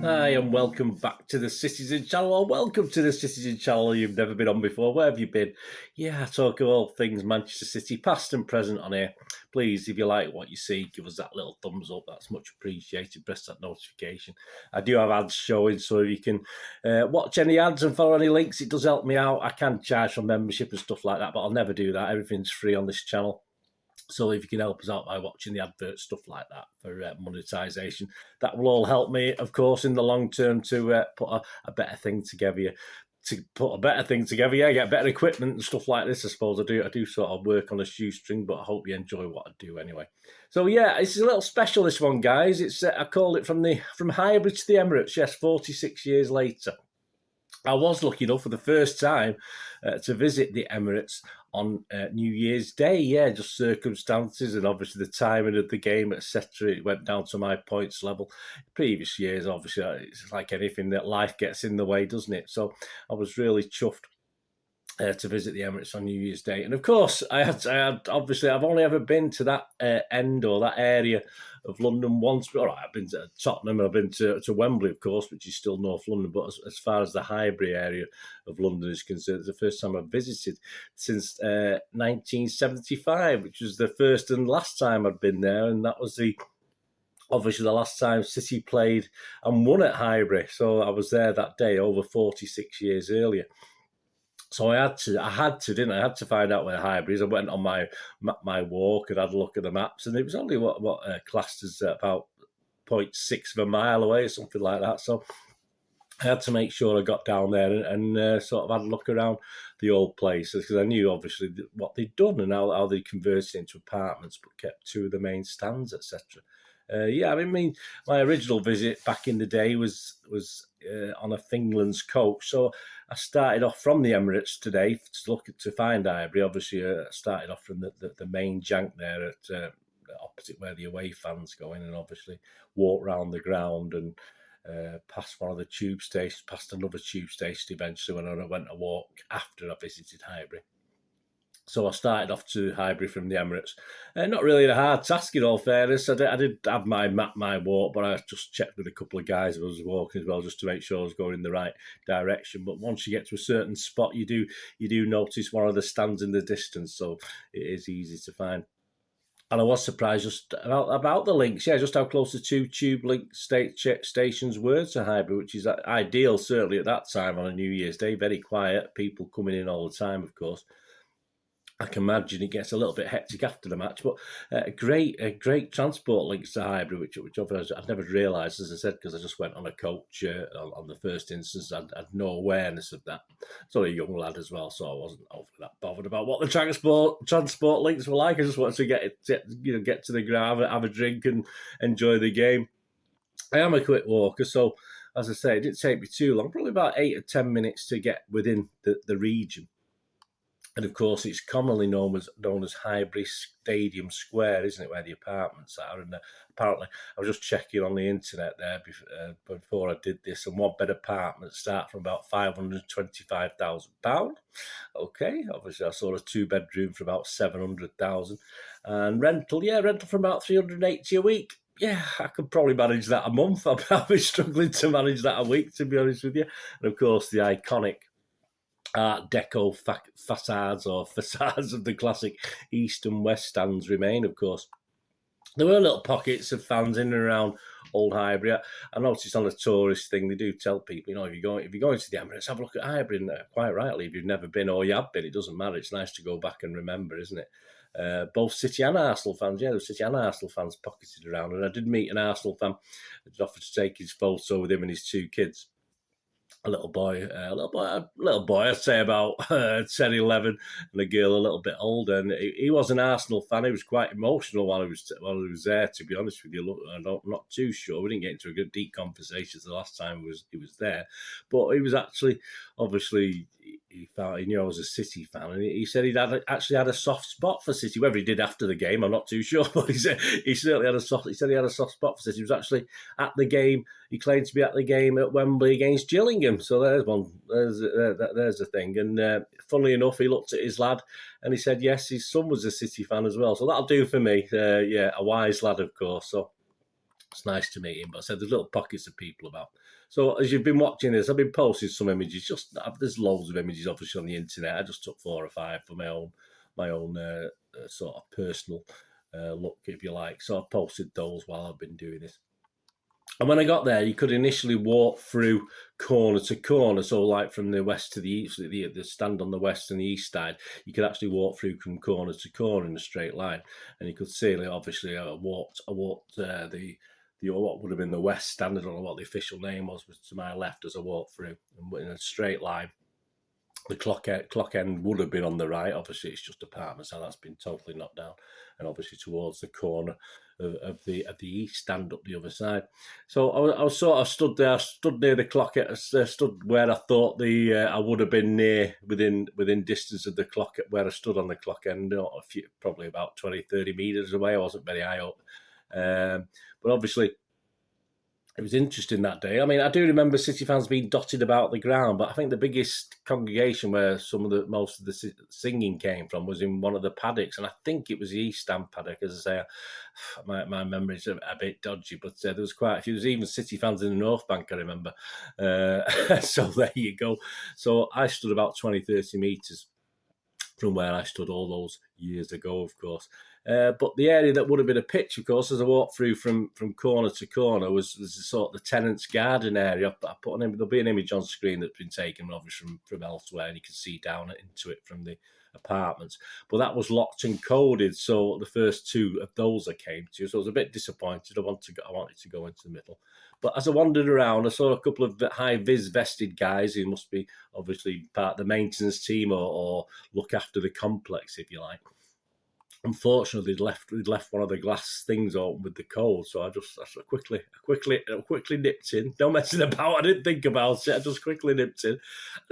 Hi and welcome back to the Citizen Channel, or welcome to the Citizen Channel you've never been on before. Where have you been? Yeah, I talk of all things Manchester City, past and present on here. Please, if you like what you see, give us that little thumbs up. That's much appreciated. Press that notification. I do have ads showing, so if you can watch any ads and follow any links, it does help me out. I can charge for membership and stuff like that, but I'll never do that. Everything's free on this channel. So if you can help us out by watching the adverts, stuff like that for monetisation, that will all help me, of course, in the long term to put a better thing together. Get better equipment and stuff like this. I suppose I do sort of work on a shoestring, but I hope you enjoy what I do anyway. So yeah, it's a little special, this one, guys. It's I called it from Highbury to the Emirates. Yes, 46 years later. I was lucky enough for the first time to visit the Emirates on New Year's Day. Yeah, just circumstances and obviously the timing of the game, etc. It went down to my points level. Previous years, obviously, it's like anything that life gets in the way, doesn't it? So I was really chuffed to visit the Emirates on New Year's Day. And of course, I had obviously, I've only ever been to that end or that area of London once. All right, I've been to Tottenham, I've been to Wembley, of course, which is still North London. But as far as the Highbury area of London is concerned, it's the first time I've visited since 1975, which was the first and last time I'd been there. And that was obviously the last time City played and won at Highbury. So I was there that day over 46 years earlier. So I had to find out where Highbury is. I went on my walk and had a look at the maps, and it was only what classed as about 0.6 of a mile away or something like that. So I had to make sure I got down there and sort of had a look around the old place, because I knew obviously what they'd done and how they converted it into apartments, but kept two of the main stands, etc. Yeah, I mean, my original visit back in the day was on a Fingland's coach. So I started off from the Emirates today to find Highbury. Obviously, I started off from the main jank there at opposite where the away fans go in, and obviously walk round the ground and past one of the tube stations, past another tube station eventually when I went to walk after I visited Highbury. So I started off to Highbury from the Emirates. Not really a hard task, in all fairness. I did have my map, my walk, but I just checked with a couple of guys who was walking as well, just to make sure I was going in the right direction. But once you get to a certain spot, you do notice one of the stands in the distance, so it is easy to find. And I was surprised just about the links, yeah, just how close the two tube link stations were to Highbury, which is ideal, certainly at that time on a New Year's Day. Very quiet, people coming in all the time, of course. I can imagine it gets a little bit hectic after the match, but great transport links to Highbury, which I've never realised, as I said, because I just went on a coach on the first instance. I had no awareness of that. I was only a young lad as well, so I wasn't over that bothered about what the transport links were like. I just wanted to get to the ground, have a drink, and enjoy the game. I am a quick walker, so as I say, it didn't take me too long, probably about 8 or 10 minutes to get within the region. And of course, it's commonly known as Highbury Stadium Square, isn't it, where the apartments are? And apparently, I was just checking on the internet there before I did this, and one-bed apartments start from about £525,000. Okay, obviously I saw a two-bedroom for about £700,000, and rental from about £380 a week. Yeah, I could probably manage that a month. I'll be struggling to manage that a week, to be honest with you. And of course, the iconic Art Deco facades of the classic East and West stands remain, of course. There were little pockets of fans in and around Old Highbury. I noticed on a tourist thing, they do tell people, if you're going to the Emirates, have a look at Highbury. And quite rightly, if you've never been or you have been, it doesn't matter. It's nice to go back and remember, isn't it? Both City and Arsenal fans, there were City and Arsenal fans pocketed around. And I did meet an Arsenal fan that offered to take his photo with him and his two kids. A little boy, I'd say about 10, 11, and a girl a little bit older. And he was an Arsenal fan. He was quite emotional while he was there, to be honest with you. I'm not too sure. We didn't get into a good deep conversation the last time he was there. But he was actually, obviously, he knew I was a City fan, and he said he'd actually had a soft spot for City. Whether he did after the game, I'm not too sure, but he certainly had a soft. He said he had a soft spot for City. He was actually at the game. He claimed to be at the game at Wembley against Gillingham. So there's one. There's the thing. And funnily enough, he looked at his lad and he said, yes, his son was a City fan as well. So that'll do for me. A wise lad, of course. So It's nice to meet him. But I said there's little pockets of people about. So as you've been watching this, I've been posting some images. Just there's loads of images, obviously, on the internet. I just took 4 or 5 for my own sort of personal look, if you like. So I've posted those while I've been doing this. And when I got there, you could initially walk through corner to corner. So like from the west to the east, the stand on the west and the east side, you could actually walk through from corner to corner in a straight line. And you could see, like, obviously, I walked the what would have been the west stand. I don't know what the official name was to my left as I walked through in a straight line. The clock end would have been on the right. Obviously, it's just apartments, and that's been totally knocked down. And obviously, towards the corner of the east stand up the other side. So I was sort of stood there. I stood near the clock. Stood where I thought I would have been within distance of the clock where I stood on the clock end. Probably about 20, 30 meters away. I wasn't very high up, but obviously, it was interesting that day. I mean, I do remember City fans being dotted about the ground, but I think the biggest congregation where most of the singing came from was in one of the paddocks, and I think it was the East Stand paddock. As I say, my memory's a bit dodgy, but there was quite a few. There was even City fans in the North Bank, I remember. So there you go. So I stood about 20, 30 metres from where I stood all those years ago, of course. But the area that would have been a pitch, of course, as I walked through from corner to corner, was sort of the tenants' garden area. There'll be an image on screen that's been taken, obviously, from elsewhere, and you can see down into it from the apartments. But that was locked and coded, so the first 2 of those I came to, so I was a bit disappointed. I wanted to go into the middle. But as I wandered around, I saw a couple of high-vis vested guys who must be obviously part of the maintenance team or look after the complex, if you like. Unfortunately, they'd left one of the glass things open with the cold, so I quickly nipped in. No messing about. I didn't think about it. I just quickly nipped in. And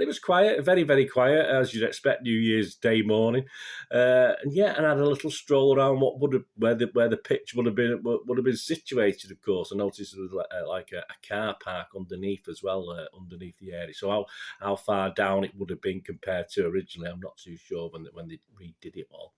it was quiet, very, very quiet, as you'd expect New Year's Day morning. And I had a little stroll around where the pitch would have been situated. Of course, I noticed there was like a car park underneath as well, underneath the area. So how far down it would have been compared to originally, I'm not too sure when they redid it all.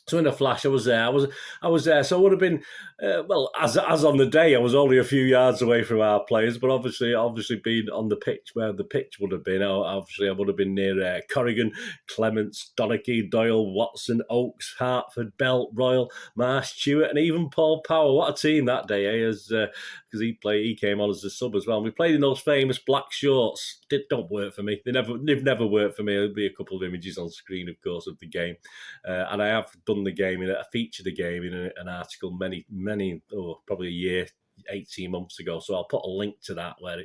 So in a flash, I was there. I was there. So it would have been, as on the day, I was only a few yards away from our players, but obviously being on the pitch where the pitch would have been, obviously I would have been near Corrigan, Clements, Donachie, Doyle, Watson, Oakes, Hartford, Belt, Royal, Marsh, Stewart, and even Paul Power. What a team that day, because he came on as a sub as well. And we played in those famous black shorts. Don't work for me. They've never worked for me. There'll be a couple of images on screen, of course, of the game, and I have done the game I featured the game in an article probably a year, 18 months ago. So I'll put a link to that where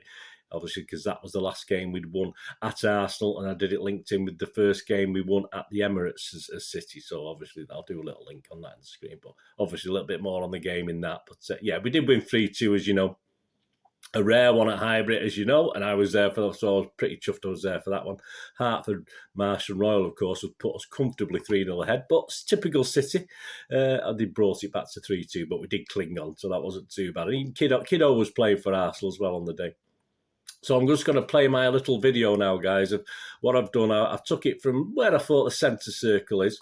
obviously, because that was the last game we'd won at Arsenal, and I did it linked in with the first game we won at the Emirates as City. So obviously, I'll do a little link on that on the screen, but obviously a little bit more on the game in that. But we did win 3-2, as you know. A rare one at Highbury, as you know, and I was there so I was pretty chuffed I was there for that one. Hartford, Marsh and Royal, of course, would put us comfortably 3-0 ahead, but it's typical City. They brought it back to 3-2, but we did cling on, so that wasn't too bad. And Kiddo was playing for Arsenal as well on the day. So I'm just going to play my little video now, guys, of what I've done. I've took it from where I thought the centre circle is.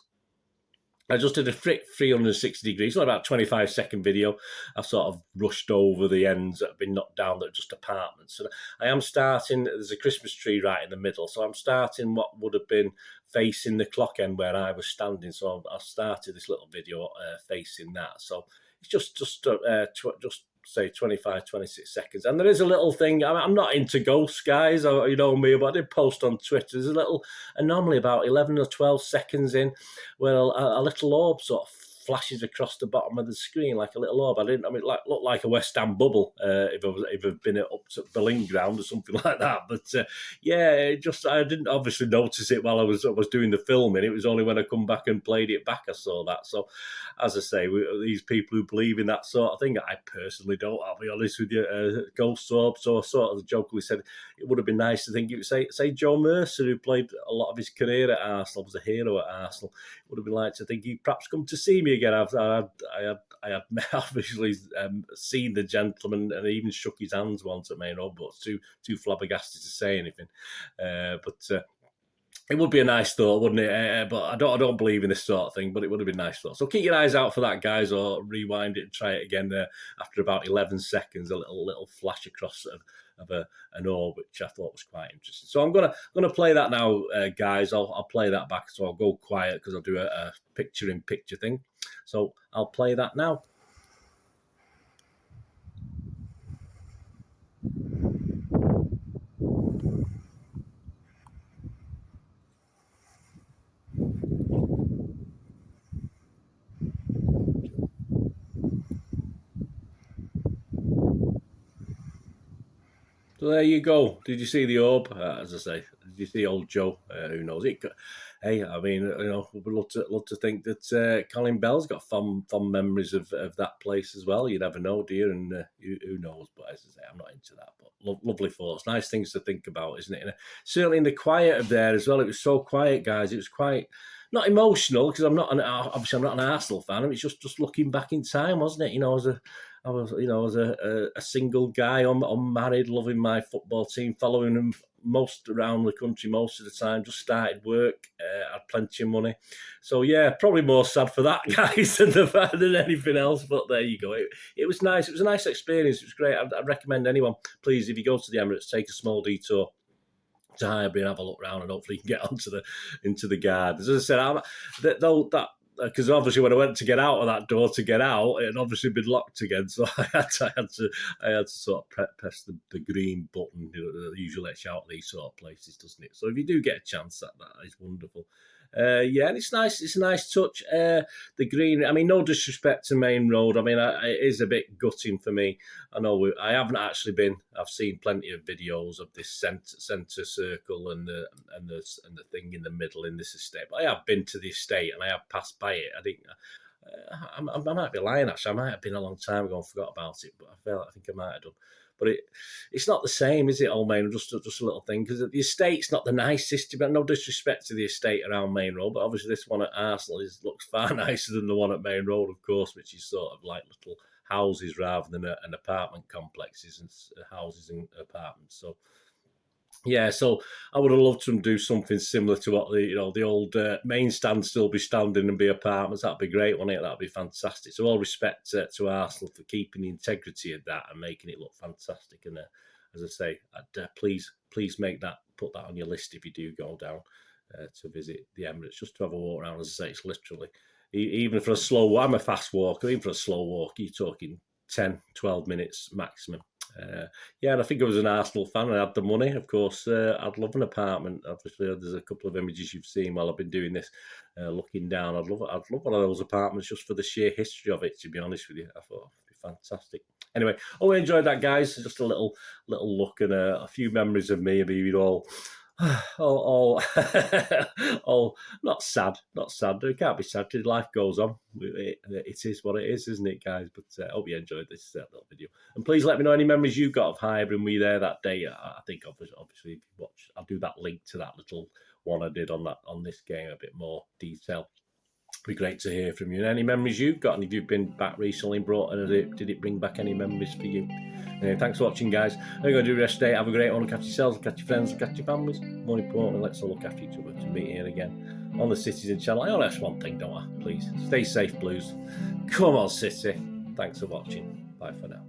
I just did a 360 degrees, so about a 25-second video. I've sort of rushed over the ends that have been knocked down that are just apartments. And I am starting, there's a Christmas tree right in the middle, so I'm starting what would have been facing the clock end where I was standing. So I started this little video facing that. So it's just say 25, 26 seconds. And there is a little thing, I'm not into ghosts, guys, you know me, but I did post on Twitter, there's a little anomaly about 11 or 12 seconds in where a little orb sort of flashes across the bottom of the screen like a little orb. It looked like a West Ham bubble if I've been up to Berlin ground or something like that. But I didn't obviously notice it while I was doing the filming. It was only when I come back and played it back I saw that. So as I say, these people who believe in that sort of thing, I personally don't. I'll be honest with you. Ghost orb. So I sort of jokingly said it would have been nice to think it would say Joe Mercer, who played a lot of his career at Arsenal, was a hero at Arsenal. Would have been like to think he'd perhaps come to see me again. I had obviously seen the gentleman and even shook his hands once at Main Road, but too flabbergasted to say anything. It would be a nice thought, wouldn't it? But I don't believe in this sort of thing. But it would have been a nice thought. So keep your eyes out for that, guys, or rewind it and try it again. After about 11 seconds, a little flash across of an orb, which I thought was quite interesting. So I'm gonna play that now, guys. I'll play that back. So I'll go quiet because I'll do a picture-in-picture thing. So I'll play that now. So there you go. Did you see the orb? As I say, did you see old Joe? Who knows? Hey, I mean, we'd love to think that Colin Bell's got fond memories of that place as well. You never know, dear, and who knows? But as I say, I'm not into that. But lovely thoughts, nice things to think about, isn't it? And certainly in the quiet of there as well. It was so quiet, guys. It was quite not emotional because obviously I'm not an Arsenal fan. It was just looking back in time, wasn't it? I was a single guy, unmarried, loving my football team, following them most around the country most of the time. Just started work, had plenty of money, so yeah, probably more sad for that, guys, than anything else. But there you go. It was nice. It was a nice experience. It was great. I'd recommend anyone, please, if you go to the Emirates, take a small detour to Highbury and have a look round, and hopefully you can get into the gardens. As I said, because obviously when I went to get out of that door to get out, it had obviously been locked again. So I had to sort of press the green button. That usually lets you out of these sort of places, doesn't it? So if you do get a chance, that is wonderful. Yeah, and it's nice. It's a nice touch. The green. I mean, no disrespect to Main Road. I mean, it is a bit gutting for me. I know I haven't actually been. I've seen plenty of videos of this centre circle and the thing in the middle in this estate. But I have been to the estate and I have passed by it. I think. I might be lying, actually. I might have been a long time ago and forgot about it, but I think I might have done. But it's not the same, is it, Old Main Road? Just a little thing, because the estate's not the nicest. But no disrespect to the estate around Main Road, but obviously this one at Arsenal looks far nicer than the one at Main Road, of course, which is sort of like little houses rather than an apartment complexes and houses and apartments. So. Yeah, so I would have loved to do something similar to what the old main stand still be standing and be apartments. That'd be great, wouldn't it? That'd be fantastic. So all respect to Arsenal for keeping the integrity of that and making it look fantastic. And as I say, please put that on your list if you do go down to visit the Emirates, just to have a walk around. As I say, it's literally even for a slow walk. I'm a fast walker. Even for a slow walk, you're talking 10, 12 minutes maximum. Yeah, and I think I was an Arsenal fan and I had the money. Of course, I'd love an apartment. Obviously, there's a couple of images you've seen while I've been doing this, looking down. I'd love one of those apartments just for the sheer history of it, to be honest with you. I thought it'd be fantastic. Anyway, I enjoyed that, guys. Just a little look and a few memories of me being all not sad. It can't be sad because life goes on. It is what it is, isn't it, guys? But I hope you enjoyed this little video. And please let me know any memories you've got of Highbury and were you there that day. I think obviously if you watch, I'll do that link to that little one I did on this game, a bit more detail. It'd be great to hear from you. And any memories you've got, and if you've been back recently and did it bring back any memories for you? Anyway, thanks for watching, guys. I'm going to do the rest of the day. Have a great one. Catch yourselves, catch your friends, catch your families. More importantly, let's all look after each other to meet here again on the Citizen channel. I only ask one thing, don't I? Please, stay safe, Blues. Come on, City. Thanks for watching. Bye for now.